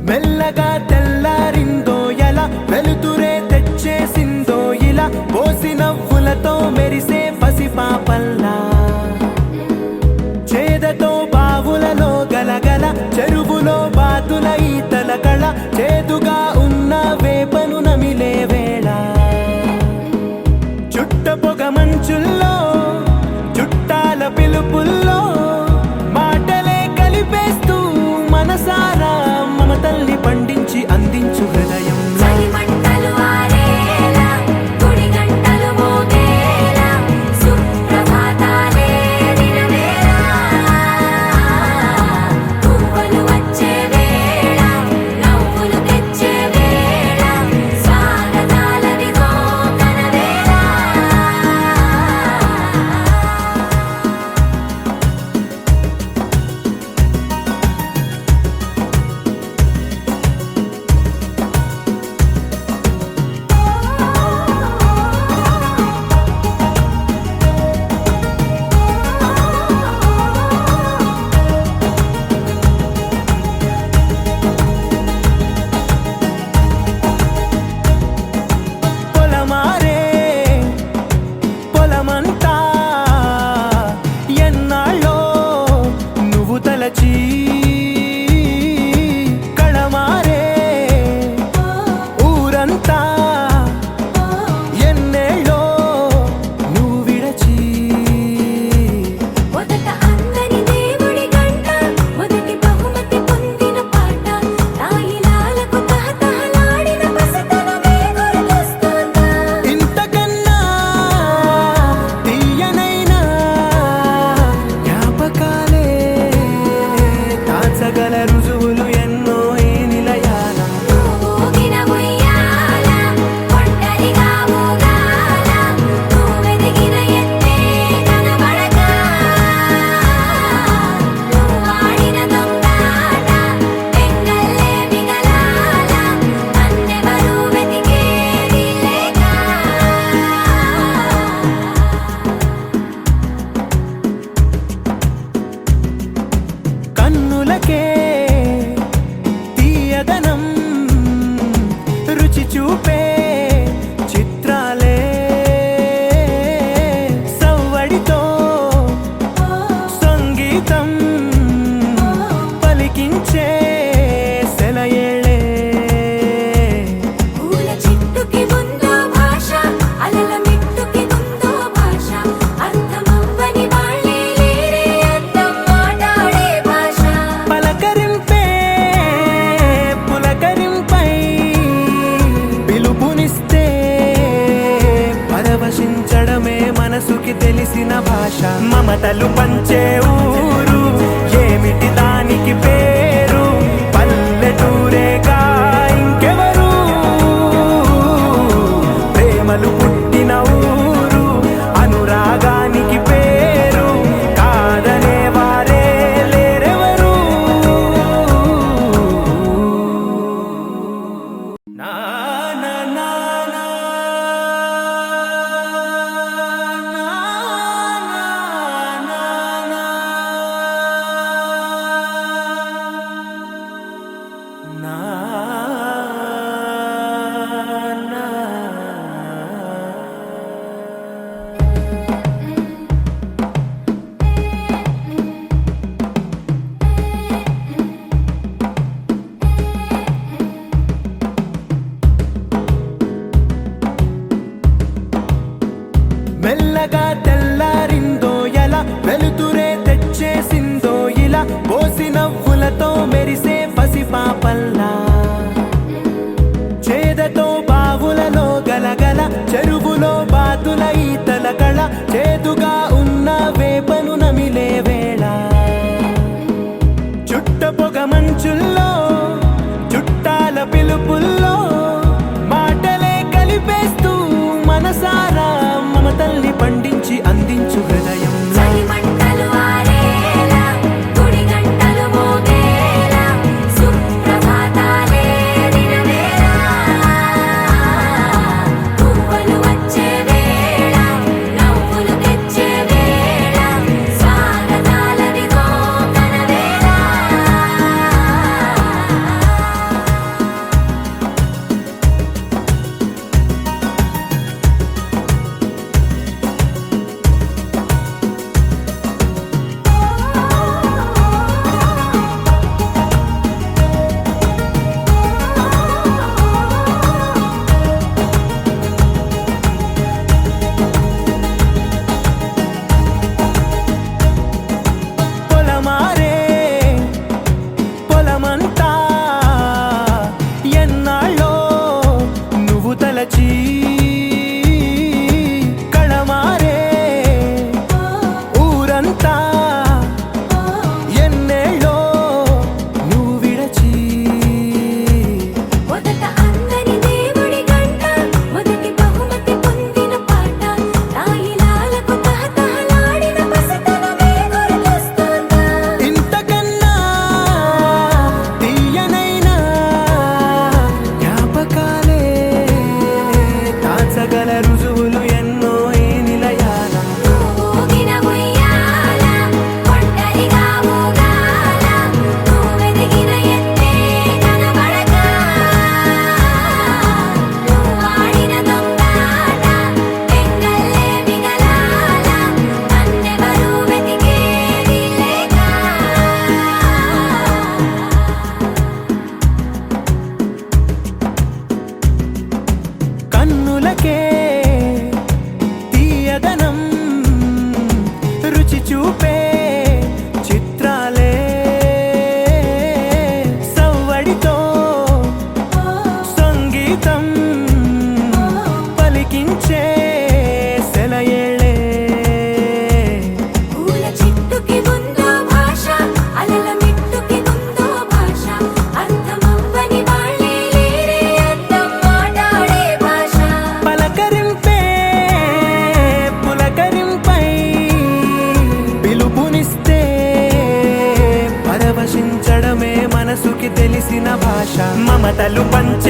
మెల్లగా తెల్లారిందో ఎలా వెలుతురే తెచ్చేసిందో ఇలా పోసి నవ్వులతో మెరిసే పసిపాపల్లా చేదతో బావులలో గలగల చెరువులో బాతుల ఈతల కళ చేదుగా ఉన్న వేపను నమిలే వేళ చుట్ట పొగ మంచుల్లో చుట్టాల పిలుపుల్లో మాటలే కలిపేస్తూ మనసారా మమతల్ని పండించి అందించు హృదయం కళమారే ఊరంతా ఎన్నేళ్ళో నువ్వు విడచి మొదట అందని దేవుడి గంట మొదటి బహుమతి పొందిన పాట తాయిలాలకు తహతహలాడిన పసితనమే గుర్తొస్తుందా ఇంతకన్నా తీయనైన జ్ఞాపకాలే దాచగల రుజువులు ఎన్నో ఈ నిలయాల ఊగిన ఉయ్యాల ఒంటరిగా ఊగాల నువ్వెదిగిన ఎత్తే కనబడక నువ్వాడిన దొంగాట పెంగల్లే మిగలాల నన్నెవరూ వెతికేది లేక కన్నులకే తీయదనం రుచి చూపే చిత్రాలే సవ్వడితో సంగీతం పలికించే సెలయేళే పూల చిట్టుకి ఉందో భాష అలల మిట్టుకి ఉందో భాష అర్థమవ్వని వాళ్ళే లేరే అర్థం మాట్లాడే భాష పలకరింపే పులకరింపై పిలుపునిస్తే పరవశించడమే మనసుకి తెలిసిన భాష మమతలు పంచే ఊరు ఏమిటి దానికి పేరు పల్లెటూరేగా ఇంకెవరు ప్రేమలు పుట్టిన ఊరు అనురాగానికి పేరు కాదనే వారే లేరెవరు నా నా నా నా నా నా నా నా మమతలు పంచ